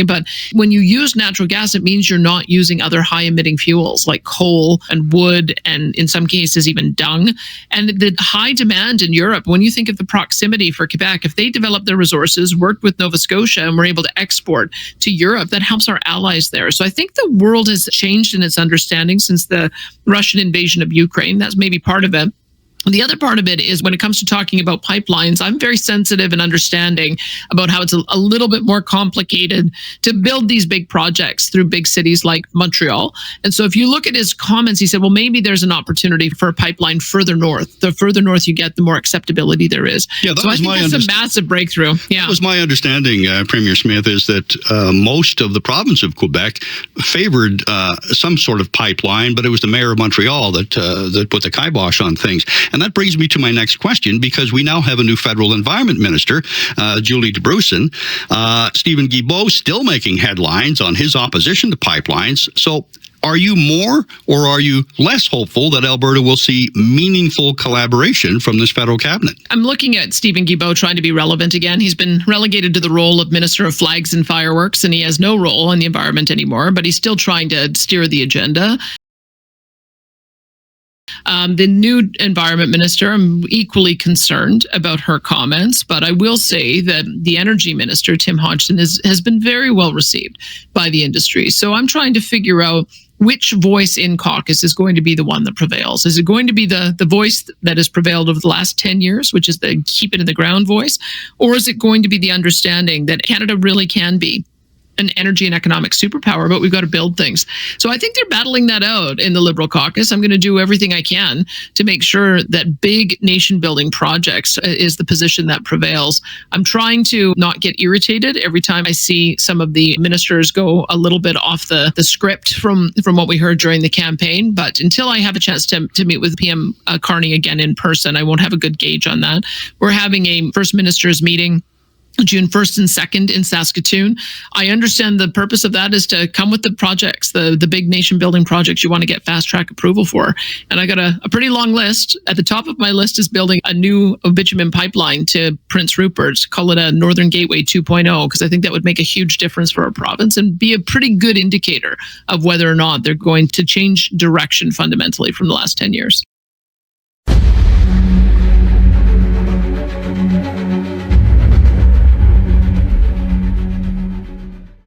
But when you use natural gas, it means you're not using other high emitting fuels like coal and wood, and in some cases even dung. And the high demand in Europe, when you think of the proximity for Quebec, if they develop their resources, worked with Nova Scotia, and we're able to export to Europe, that helps our allies there. So I think the world has changed in its understanding since the Russian invasion of Ukraine. That's maybe part of it. The other part of it is when it comes to talking about pipelines, I'm very sensitive and understanding about how it's a little bit more complicated to build these big projects through big cities like Montreal. And so if you look at his comments, he said, well, maybe there's an opportunity for a pipeline further north. The further north you get, the more acceptability there is. Yeah, so I think that's a massive breakthrough. Yeah. That was my understanding, Premier Smith, is that most of the province of Quebec favored some sort of pipeline, but it was the mayor of Montreal that put the kibosh on things. And that brings me to my next question, because we now have a new federal environment minister, Julie DeBrusen. Stephen Guilbeault still making headlines on his opposition to pipelines. So are you more or are you less hopeful that Alberta will see meaningful collaboration from this federal cabinet? I'm looking at Stephen Guilbeault trying to be relevant again. He's been relegated to the role of Minister of Flags and Fireworks, and he has no role in the environment anymore, but he's still trying to steer the agenda. The new environment minister, I'm equally concerned about her comments, but I will say that the energy minister, Tim Hodgson, has been very well received by the industry. So I'm trying to figure out which voice in caucus is going to be the one that prevails. Is it going to be the voice that has prevailed over the last 10 years, which is the keep it in the ground voice? Or is it going to be the understanding that Canada really can be an energy and economic superpower, but we've got to build things. So I think they're battling that out in the Liberal caucus. I'm going to do everything I can to make sure that big nation building projects is the position that prevails. I'm trying to not get irritated every time I see some of the ministers go a little bit off the script from what we heard during the campaign. But until I have a chance to meet with PM Carney again in person, I won't have a good gauge on that. We're having a First Ministers meeting June 1st and 2nd in Saskatoon. I understand the purpose of that is to come with the projects, the big nation building projects you want to get fast track approval for. And I got a pretty long list. At the top of my list is building a new bitumen pipeline to Prince Rupert, call it a Northern Gateway 2.0, because I think that would make a huge difference for our province and be a pretty good indicator of whether or not they're going to change direction fundamentally from the last 10 years.